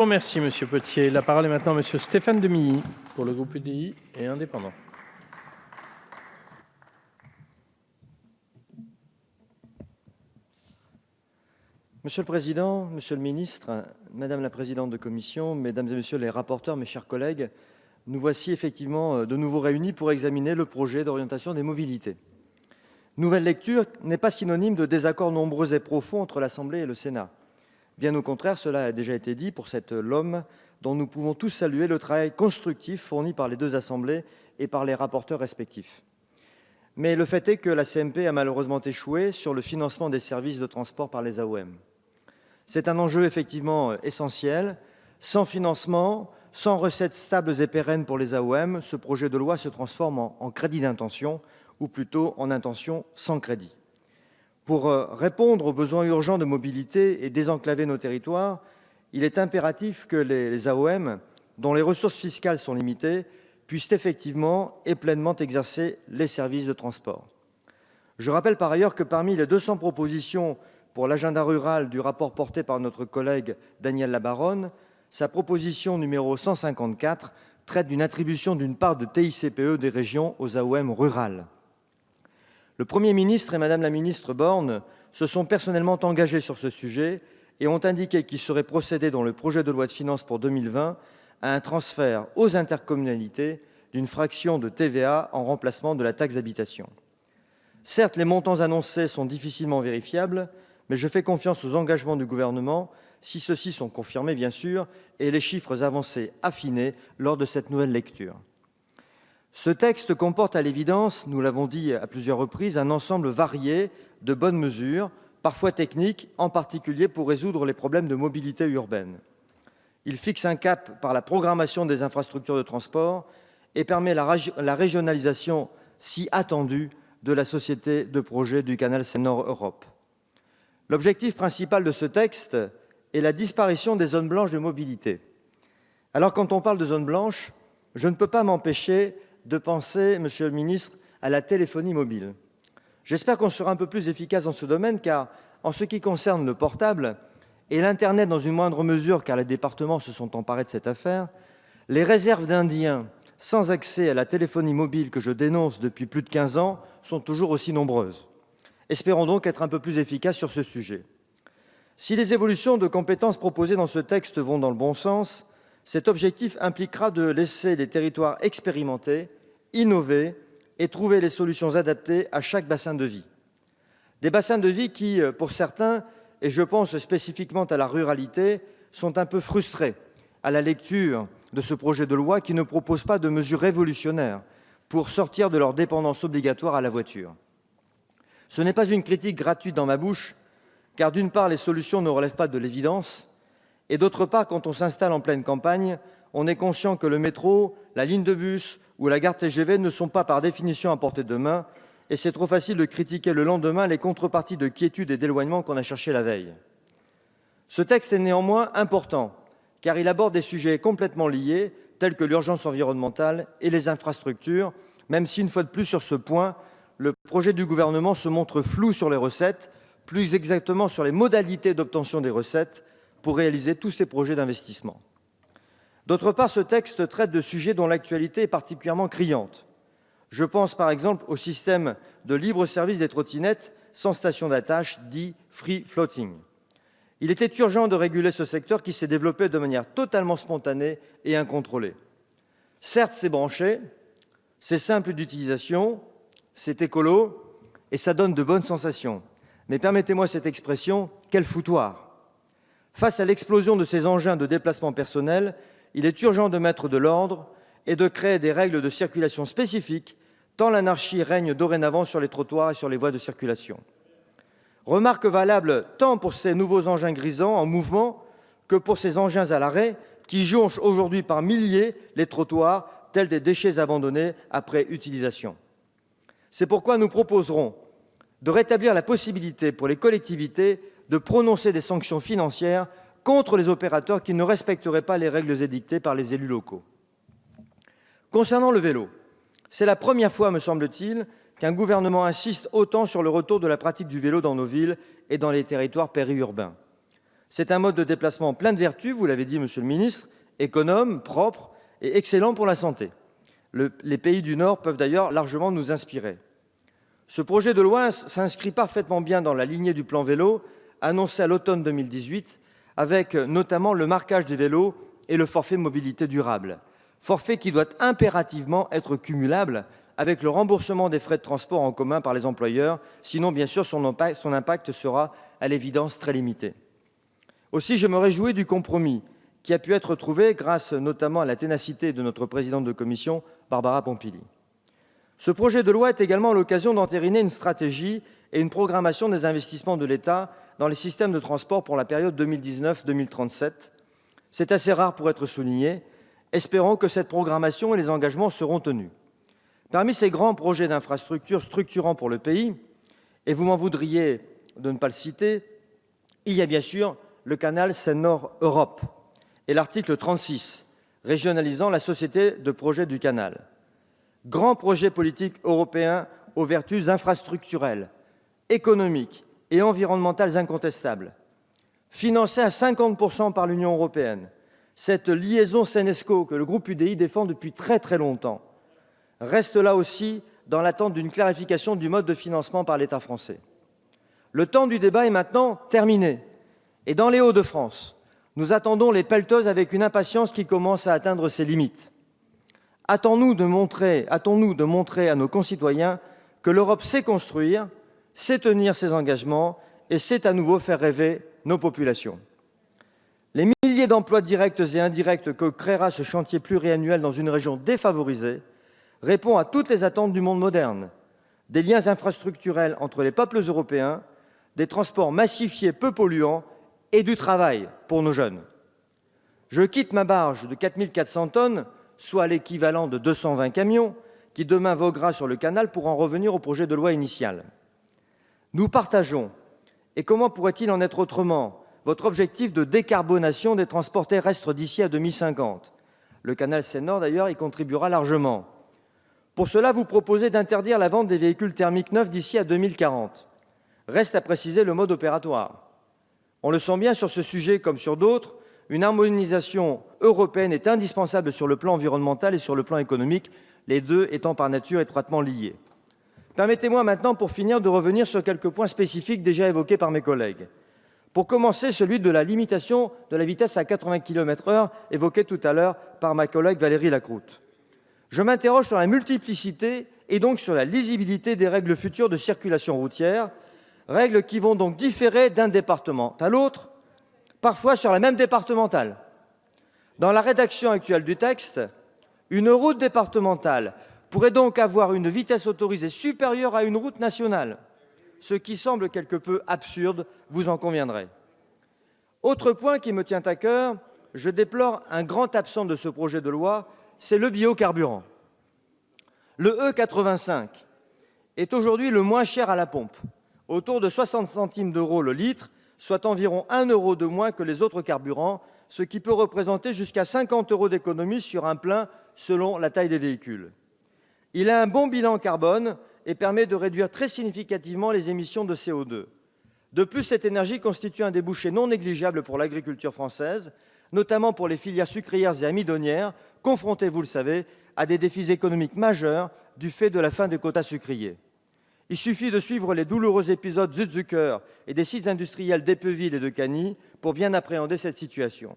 Merci, Monsieur Potier. La parole est maintenant à Monsieur Stéphane Demilly pour le groupe UDI et indépendants. Monsieur le Président, Monsieur le Ministre, Madame la Présidente de Commission, Mesdames et Messieurs les rapporteurs, mes chers collègues, nous voici effectivement de nouveau réunis pour examiner le projet d'orientation des mobilités. Nouvelle lecture n'est pas synonyme de désaccords nombreux et profonds entre l'Assemblée et le Sénat. Bien au contraire, cela a déjà été dit pour cette LOM, dont nous pouvons tous saluer le travail constructif fourni par les deux assemblées et par les rapporteurs respectifs. Mais le fait est que la CMP a malheureusement échoué sur le financement des services de transport par les AOM. C'est un enjeu effectivement essentiel. Sans financement, sans recettes stables et pérennes pour les AOM, ce projet de loi se transforme en crédit d'intention, ou plutôt en intention sans crédit. Pour répondre aux besoins urgents de mobilité et désenclaver nos territoires, il est impératif que les AOM, dont les ressources fiscales sont limitées, puissent effectivement et pleinement exercer les services de transport. Je rappelle par ailleurs que parmi les 200 propositions pour l'agenda rural du rapport porté par notre collègue Daniel Labaronne, sa proposition numéro 154 traite d'une attribution d'une part de TICPE des régions aux AOM rurales. Le Premier ministre et Madame la ministre Borne se sont personnellement engagés sur ce sujet et ont indiqué qu'il serait procédé dans le projet de loi de finances pour 2020 à un transfert aux intercommunalités d'une fraction de TVA en remplacement de la taxe d'habitation. Certes, les montants annoncés sont difficilement vérifiables, mais je fais confiance aux engagements du gouvernement, si ceux-ci sont confirmés bien sûr, et les chiffres avancés affinés lors de cette nouvelle lecture. Ce texte comporte à l'évidence, nous l'avons dit à plusieurs reprises, un ensemble varié de bonnes mesures, parfois techniques, en particulier pour résoudre les problèmes de mobilité urbaine. Il fixe un cap par la programmation des infrastructures de transport et permet la régionalisation si attendue de la société de projet du canal Seine-Nord Europe. L'objectif principal de ce texte est la disparition des zones blanches de mobilité. Alors, quand on parle de zones blanches, je ne peux pas m'empêcher de penser, Monsieur le Ministre, à la téléphonie mobile. J'espère qu'on sera un peu plus efficace dans ce domaine, car en ce qui concerne le portable et l'Internet dans une moindre mesure, car les départements se sont emparés de cette affaire, les réserves d'Indiens sans accès à la téléphonie mobile que je dénonce depuis plus de 15 ans sont toujours aussi nombreuses. Espérons donc être un peu plus efficaces sur ce sujet. Si les évolutions de compétences proposées dans ce texte vont dans le bon sens, cet objectif impliquera de laisser les territoires expérimenter, innover et trouver les solutions adaptées à chaque bassin de vie. Des bassins de vie qui, pour certains, et je pense spécifiquement à la ruralité, sont un peu frustrés à la lecture de ce projet de loi qui ne propose pas de mesures révolutionnaires pour sortir de leur dépendance obligatoire à la voiture. Ce n'est pas une critique gratuite dans ma bouche, car d'une part, les solutions ne relèvent pas de l'évidence, et d'autre part, quand on s'installe en pleine campagne, on est conscient que le métro, la ligne de bus ou la gare TGV ne sont pas par définition à portée de main, et c'est trop facile de critiquer le lendemain les contreparties de quiétude et d'éloignement qu'on a cherché la veille. Ce texte est néanmoins important, car il aborde des sujets complètement liés, tels que l'urgence environnementale et les infrastructures, même si, une fois de plus sur ce point, le projet du gouvernement se montre flou sur les recettes, plus exactement sur les modalités d'obtention des recettes pour réaliser tous ces projets d'investissement. D'autre part, ce texte traite de sujets dont l'actualité est particulièrement criante. Je pense par exemple au système de libre service des trottinettes sans station d'attache, dit free floating. Il était urgent de réguler ce secteur qui s'est développé de manière totalement spontanée et incontrôlée. Certes, c'est branché, c'est simple d'utilisation, c'est écolo et ça donne de bonnes sensations. Mais permettez-moi cette expression, quel foutoir! Face à l'explosion de ces engins de déplacement personnel, il est urgent de mettre de l'ordre et de créer des règles de circulation spécifiques, tant l'anarchie règne dorénavant sur les trottoirs et sur les voies de circulation. Remarque valable tant pour ces nouveaux engins grisants en mouvement que pour ces engins à l'arrêt qui jonchent aujourd'hui par milliers les trottoirs, tels des déchets abandonnés après utilisation. C'est pourquoi nous proposerons de rétablir la possibilité pour les collectivités de prononcer des sanctions financières contre les opérateurs qui ne respecteraient pas les règles édictées par les élus locaux. Concernant le vélo, c'est la première fois, me semble-t-il, qu'un gouvernement insiste autant sur le retour de la pratique du vélo dans nos villes et dans les territoires périurbains. C'est un mode de déplacement plein de vertus, vous l'avez dit, monsieur le ministre, économe, propre et excellent pour la santé. Les pays du Nord peuvent d'ailleurs largement nous inspirer. Ce projet de loi s'inscrit parfaitement bien dans la lignée du plan vélo annoncé à l'automne 2018, avec notamment le marquage des vélos et le forfait mobilité durable. Forfait qui doit impérativement être cumulable avec le remboursement des frais de transport en commun par les employeurs, sinon bien sûr son impact sera à l'évidence très limité. Aussi, je me réjouis du compromis qui a pu être trouvé grâce notamment à la ténacité de notre présidente de commission, Barbara Pompili. Ce projet de loi est également l'occasion d'entériner une stratégie et une programmation des investissements de l'État dans les systèmes de transport pour la période 2019-2037. C'est assez rare pour être souligné. Espérons que cette programmation et les engagements seront tenus. Parmi ces grands projets d'infrastructures structurants pour le pays, et vous m'en voudriez de ne pas le citer, il y a bien sûr le canal Seine-Nord Europe et l'article 36, régionalisant la société de projet du canal. Grand projet politique européen aux vertus infrastructurelles, économiques et environnementales incontestables. Financé à 50% par l'Union européenne, cette liaison Seine-Escaut que le groupe UDI défend depuis très longtemps reste là aussi dans l'attente d'une clarification du mode de financement par l'État français. Le temps du débat est maintenant terminé. Et dans les Hauts-de-France, nous attendons les pelleteuses avec une impatience qui commence à atteindre ses limites. Hâtons-nous de montrer à nos concitoyens que l'Europe sait construire, sait tenir ses engagements et sait à nouveau faire rêver nos populations. Les milliers d'emplois directs et indirects que créera ce chantier pluriannuel dans une région défavorisée répond à toutes les attentes du monde moderne, des liens infrastructurels entre les peuples européens, des transports massifiés peu polluants et du travail pour nos jeunes. Je quitte ma barge de 4 400 tonnes, soit l'équivalent de 220 camions, qui demain voguera sur le canal pour en revenir au projet de loi initial. Nous partageons, et comment pourrait-il en être autrement, votre objectif de décarbonation des transports terrestres d'ici à 2050. Le canal Seine-Nord, d'ailleurs, y contribuera largement. Pour cela, vous proposez d'interdire la vente des véhicules thermiques neufs d'ici à 2040. Reste à préciser le mode opératoire. On le sent bien sur ce sujet comme sur d'autres, une harmonisation européenne est indispensable sur le plan environnemental et sur le plan économique, les deux étant par nature étroitement liés. Permettez-moi maintenant, pour finir, de revenir sur quelques points spécifiques déjà évoqués par mes collègues. Pour commencer, celui de la limitation de la vitesse à 80 km/h, évoqué tout à l'heure par ma collègue Valérie Lacroute. Je m'interroge sur la multiplicité et donc sur la lisibilité des règles futures de circulation routière, règles qui vont donc différer d'un département à l'autre, parfois sur la même départementale. Dans la rédaction actuelle du texte, une route départementale pourrait donc avoir une vitesse autorisée supérieure à une route nationale, ce qui semble quelque peu absurde, vous en conviendrez. Autre point qui me tient à cœur, je déplore un grand absent de ce projet de loi, c'est le biocarburant. Le E85 est aujourd'hui le moins cher à la pompe, autour de 60 centimes d'euros le litre, soit environ 1 euro de moins que les autres carburants, ce qui peut représenter jusqu'à 50 € d'économie sur un plein selon la taille des véhicules. Il a un bon bilan carbone et permet de réduire très significativement les émissions de CO2. De plus, cette énergie constitue un débouché non négligeable pour l'agriculture française, notamment pour les filières sucrières et amidonnières, confrontées, vous le savez, à des défis économiques majeurs du fait de la fin des quotas sucriers. Il suffit de suivre les douloureux épisodes Südzucker et des sites industriels d'Eppeville et de Cagny pour bien appréhender cette situation.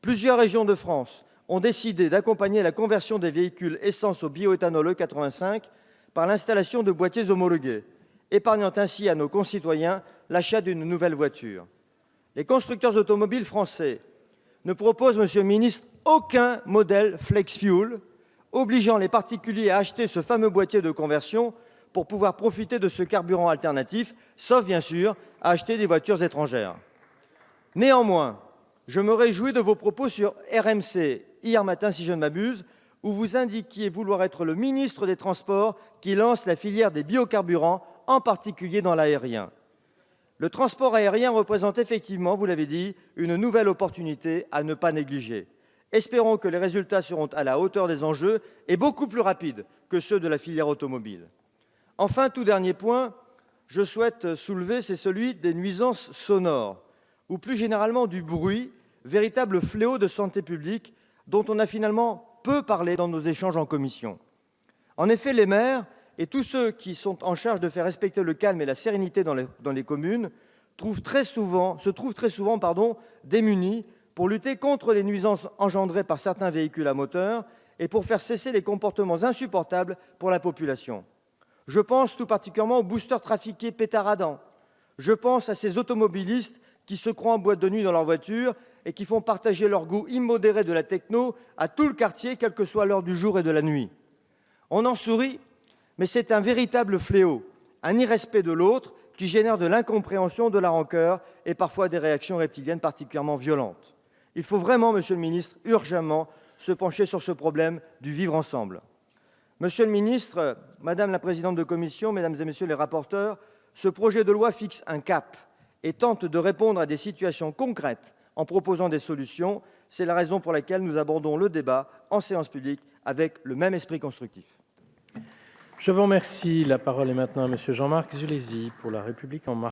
Plusieurs régions de France ont décidé d'accompagner la conversion des véhicules essence au bioéthanol E85 par l'installation de boîtiers homologués, épargnant ainsi à nos concitoyens l'achat d'une nouvelle voiture. Les constructeurs automobiles français ne proposent, Monsieur le ministre, aucun modèle flex fuel, obligeant les particuliers à acheter ce fameux boîtier de conversion pour pouvoir profiter de ce carburant alternatif, sauf bien sûr à acheter des voitures étrangères. Néanmoins, je me réjouis de vos propos sur RMC, hier matin si je ne m'abuse, où vous indiquiez vouloir être le ministre des Transports qui lance la filière des biocarburants, en particulier dans l'aérien. Le transport aérien représente effectivement, vous l'avez dit, une nouvelle opportunité à ne pas négliger. Espérons que les résultats seront à la hauteur des enjeux et beaucoup plus rapides que ceux de la filière automobile. Enfin, tout dernier point, je souhaite soulever, c'est celui des nuisances sonores, ou plus généralement du bruit, véritable fléau de santé publique dont on a finalement peu parlé dans nos échanges en commission. En effet, les maires et tous ceux qui sont en charge de faire respecter le calme et la sérénité dans les communes se trouvent très souvent démunis pour lutter contre les nuisances engendrées par certains véhicules à moteur et pour faire cesser les comportements insupportables pour la population. Je pense tout particulièrement aux boosters trafiqués pétaradants. Je pense à ces automobilistes qui se croient en boîte de nuit dans leur voiture et qui font partager leur goût immodéré de la techno à tout le quartier, quelle que soit l'heure du jour et de la nuit. On en sourit, mais c'est un véritable fléau, un irrespect de l'autre qui génère de l'incompréhension, de la rancœur et parfois des réactions reptiliennes particulièrement violentes. Il faut vraiment, monsieur le ministre, urgemment se pencher sur ce problème du vivre ensemble. Monsieur le ministre, madame la présidente de commission, mesdames et messieurs les rapporteurs, ce projet de loi fixe un cap et tente de répondre à des situations concrètes en proposant des solutions. C'est la raison pour laquelle nous abordons le débat en séance publique avec le même esprit constructif. Je vous remercie. La parole est maintenant à monsieur Jean-Marc Zulesi pour La République En Marche.